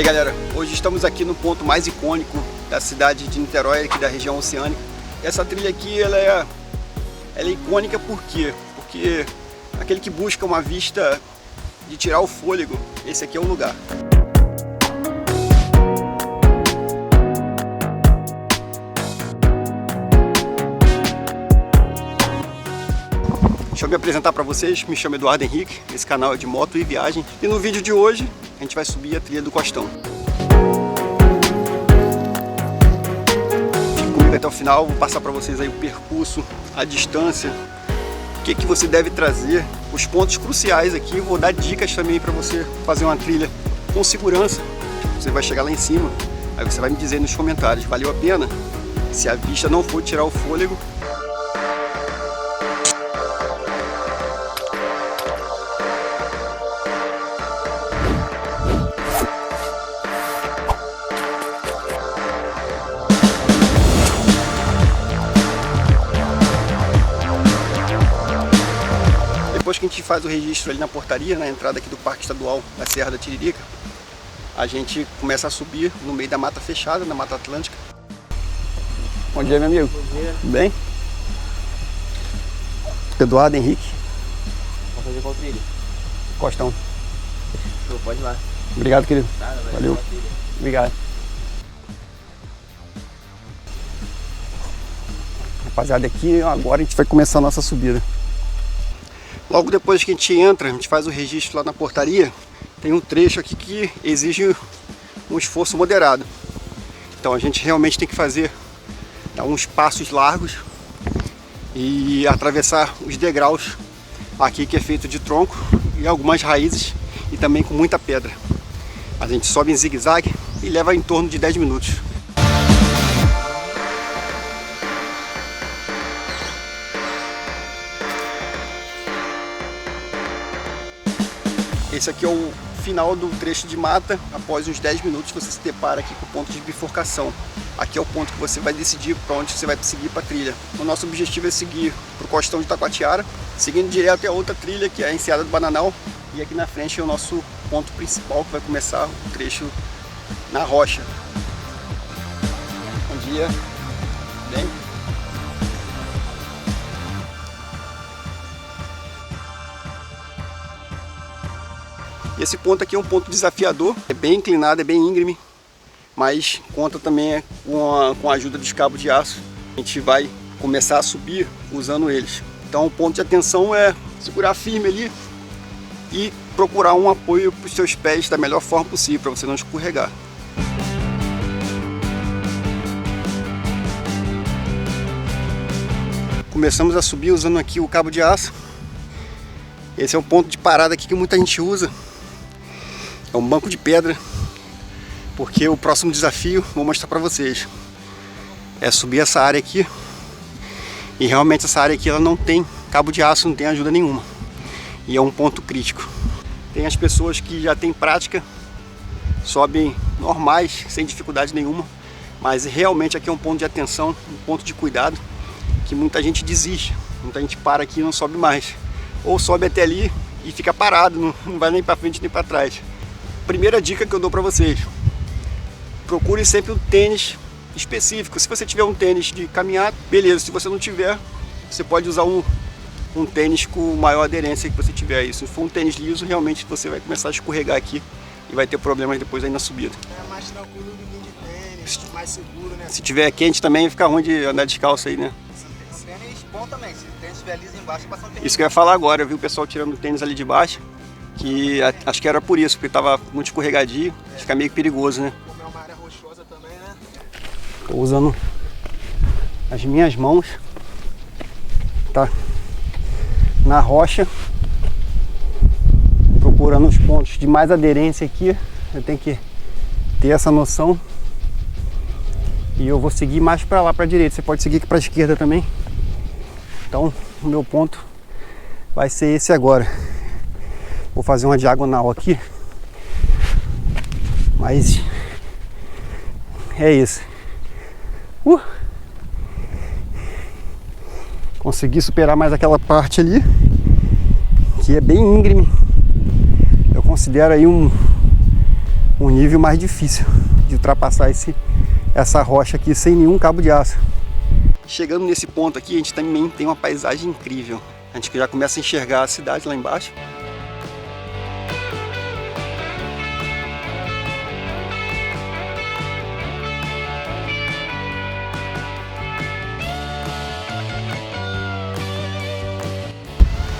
aí galera, hoje estamos aqui no ponto mais icônico da cidade de Niterói, aqui da região oceânica. Essa trilha aqui ela é icônica por quê? Porque aquele que busca uma vista de tirar o fôlego, esse aqui é o lugar. Deixa eu me apresentar para vocês, me chamo Eduardo Henrique, esse canal é de moto e viagem. E no vídeo de hoje, a gente vai subir a trilha do Costão. Fique comigo até o final, vou passar para vocês aí o percurso, a distância, o que você deve trazer, os pontos cruciais aqui. Vou dar dicas também para você fazer uma trilha com segurança. Você vai chegar lá em cima, aí você vai me dizer nos comentários, valeu a pena? Se a vista não for tirar o fôlego, depois que a gente faz o registro ali na portaria, na entrada aqui do Parque Estadual da Serra da Tiririca, a gente começa a subir no meio da mata fechada, na Mata Atlântica. Bom dia, meu amigo. Bom dia. Tudo bem? Eduardo Henrique. Vamos fazer qual trilha? Costão. Show, pode ir lá. Obrigado, querido. Nada, Valeu. Obrigado. Rapaziada, aqui agora a gente vai começar a nossa subida. Logo depois que a gente entra, a gente faz o registro lá na portaria, tem um trecho aqui que exige um esforço moderado. Então a gente realmente tem que dar uns passos largos e atravessar os degraus aqui, que é feito de tronco e algumas raízes e também com muita pedra. A gente sobe em zigue-zague e leva em torno de 10 minutos. Esse aqui é o final do trecho de mata. Após uns 10 minutos você se depara aqui com o ponto de bifurcação. Aqui é o ponto que você vai decidir para onde você vai seguir para a trilha. O nosso objetivo é seguir para o Costão de Itacoatiara, seguindo direto até outra trilha que é a Enseada do Bananal. E aqui na frente é o nosso ponto principal, que vai começar o trecho na rocha. Bom dia. Bem? Esse ponto aqui é um ponto desafiador, é bem inclinado, é bem íngreme, mas conta também com a ajuda dos cabos de aço. A gente vai começar a subir usando eles. Então o ponto de atenção é segurar firme ali e procurar um apoio para os seus pés da melhor forma possível, para você não escorregar. Começamos a subir usando aqui o cabo de aço. Esse é o ponto de parada aqui que muita gente usa. É um banco de pedra, porque o próximo desafio, vou mostrar para vocês, é subir essa área aqui. E realmente essa área aqui ela não tem cabo de aço, não tem ajuda nenhuma. E é um ponto crítico. Tem as pessoas que já têm prática, sobem normais, sem dificuldade nenhuma. Mas realmente aqui é um ponto de atenção, um ponto de cuidado, que muita gente desiste. Muita gente para aqui e não sobe mais. Ou sobe até ali e fica parado, não vai nem para frente nem para trás. Primeira dica que eu dou para vocês: procure sempre um tênis específico. Se você tiver um tênis de caminhada, beleza. Se você não tiver, você pode usar um tênis com maior aderência que você tiver. Se for um tênis liso, realmente você vai começar a escorregar aqui e vai ter problemas depois aí na subida. É mais tranquilo do que de tênis, mais seguro, né? Se tiver quente também, fica ruim de andar descalço aí, né? Tênis bom também, se o tênis estiver liso embaixo, passa um tênis. Isso que eu ia falar agora, eu vi o pessoal tirando o tênis ali de baixo, que acho que era por isso, porque tava muito escorregadio, fica meio perigoso, né? Como é uma área rochosa também, né? Tô usando as minhas mãos, tá? Na rocha, procurando os pontos de mais aderência aqui. Eu tenho que ter essa noção. E eu vou seguir mais para lá, para a direita. Você pode seguir aqui para a esquerda também. Então, o meu ponto vai ser esse agora. Vou fazer uma diagonal aqui. Mas é isso. Consegui superar mais aquela parte ali, que é bem íngreme. Eu considero aí um um nível mais difícil de ultrapassar essa rocha aqui sem nenhum cabo de aço. Chegando nesse ponto aqui, a gente também tem uma paisagem incrível. A gente já começa a enxergar a cidade lá embaixo.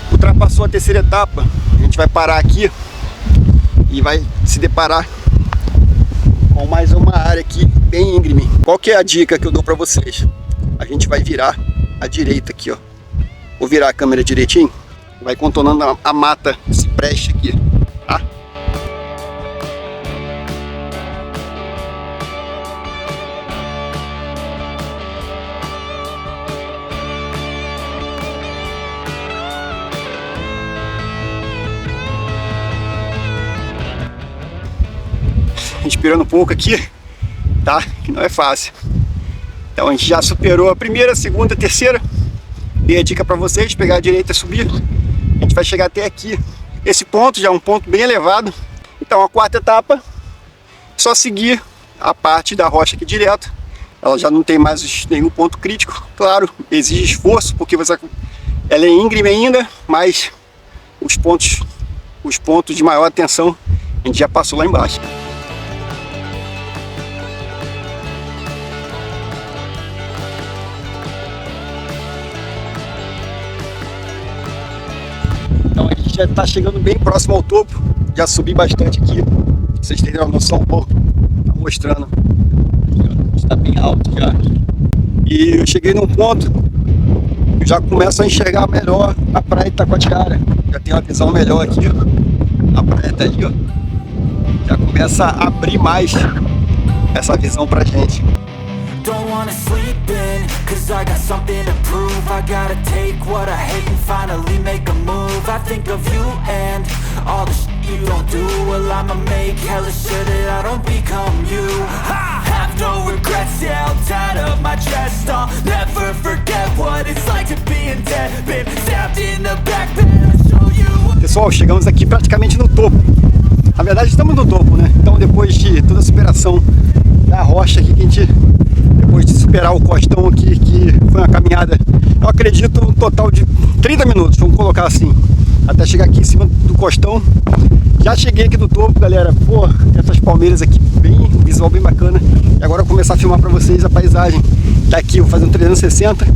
Ultrapassou a terceira etapa, a gente vai parar aqui e vai se deparar com mais uma área aqui bem íngreme. Qual que é a dica que eu dou para vocês? A gente vai virar à direita aqui, ó. Vou virar a câmera direitinho. Vai contornando a mata cipreste aqui, tá? Respirando um pouco aqui, tá? Que não é fácil. Então a gente já superou a primeira, segunda, terceira. Dei a dica para vocês, pegar a direita e subir. A gente vai chegar até aqui. Esse ponto já é um ponto bem elevado. Então a quarta etapa, só seguir a parte da rocha aqui direto. Ela já não tem mais nenhum ponto crítico. Claro, exige esforço, porque ela é íngreme ainda, mas os pontos de maior atenção a gente já passou lá embaixo. Então a gente já está chegando bem próximo ao topo. Já subi bastante aqui, pra vocês terem uma noção boa. Tá mostrando. Está bem alto já. E eu cheguei num ponto que já começo a enxergar melhor a praia de Itacoatiara. Já tenho uma visão melhor aqui, ó. A praia tá ali, ó. Já começa a abrir mais essa visão pra gente. Don't wanna sleep in, cause I got something to prove. I gotta take what I hate and finally make a move. I think of you and all the shit you don't do. Well, I'ma make hella sure that I don't become you. I have no regrets, yeah, I'm tired of my chest. I'll never forget what it's like to be in debt. Been stabbed in the back, been I'll show you. Pessoal, chegamos aqui praticamente no topo. Na verdade estamos no topo, né? Então depois de toda a superação da rocha aqui, que a gente, depois de superar o costão aqui, que foi uma caminhada, eu acredito, um total de 30 minutos, vamos colocar assim, até chegar aqui em cima do costão. Já cheguei aqui do topo, galera. Pô, essas palmeiras aqui, bem visual, bem bacana. E agora eu vou começar a filmar para vocês a paisagem daqui. Vou fazer um 360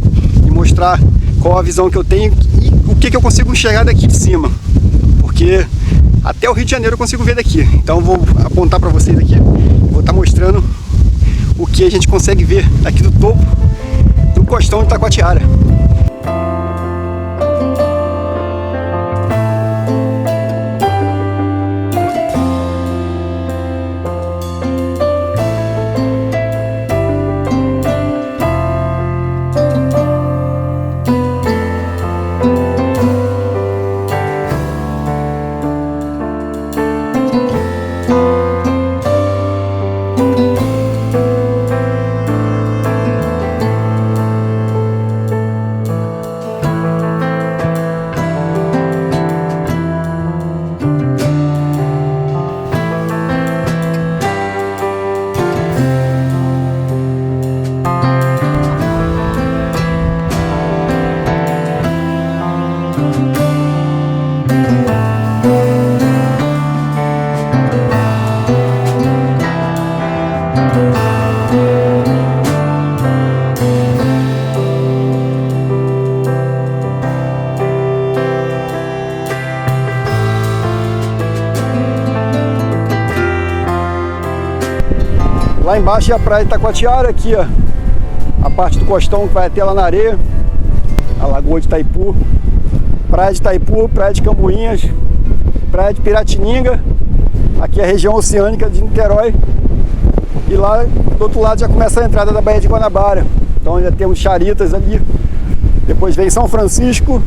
e mostrar qual a visão que eu tenho e o que eu consigo enxergar daqui de cima, porque até o Rio de Janeiro eu consigo ver daqui. Então eu vou apontar para vocês aqui, vou estar mostrando o que a gente consegue ver aqui do topo do costão de Itacoatiara. Lá embaixo é a praia de Itacoatiara, aqui ó, a parte do costão que vai até lá na areia, a lagoa de Itaipu, praia de Itaipu, praia de Cambuinhas, praia de Piratininga, aqui é a região oceânica de Niterói, e lá do outro lado já começa a entrada da Baía de Guanabara, então já temos Charitas ali, depois vem São Francisco,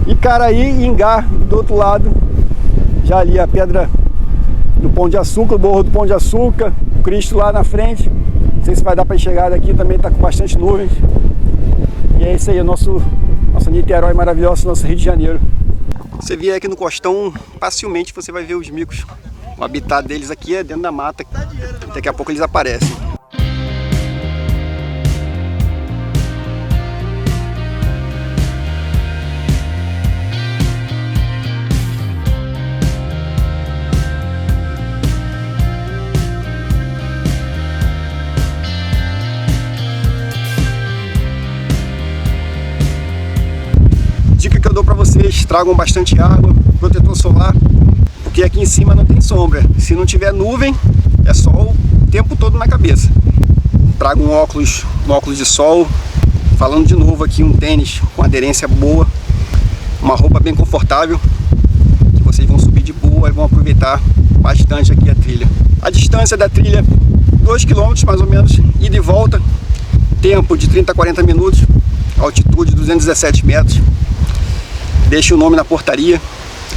Icaraí e Ingá do outro lado, já ali a pedra do Pão de Açúcar, o Morro do Pão de Açúcar, o Cristo lá na frente. Não sei se vai dar para enxergar daqui, também está com bastante nuvens. E é isso aí, nossa Niterói maravilhosa, nosso Rio de Janeiro. Você vier aqui no costão, facilmente você vai ver os micos O habitat deles aqui é dentro da mata. Daqui a pouco eles aparecem. Dica que eu dou para vocês: tragam bastante água, protetor solar, porque aqui em cima não tem sombra. Se não tiver nuvem, é sol o tempo todo na cabeça. Traga um óculos de sol. Falando de novo aqui, um tênis com aderência boa, uma roupa bem confortável, que vocês vão subir de boa e vão aproveitar bastante aqui a trilha. A distância da trilha, 2 km mais ou menos, ida e volta, tempo de 30 a 40 minutos, altitude 217 metros. Deixe o nome na portaria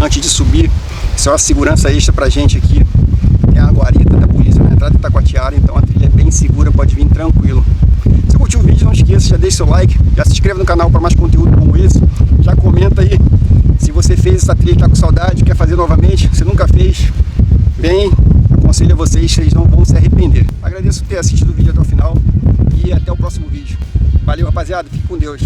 antes de subir. Isso é uma segurança extra pra gente aqui. Tem a guarita da polícia na entrada de Itacoatiara, então a trilha é bem segura, pode vir tranquilo. Se curtiu o vídeo, não esqueça, já deixa seu like, já se inscreve no canal para mais conteúdo como esse. Já comenta aí se você fez essa trilha e tá com saudade, quer fazer novamente, se nunca fez, vem, aconselho a vocês não vão se arrepender. Agradeço por ter assistido o vídeo até o final e até o próximo vídeo. Valeu, rapaziada, fique com Deus.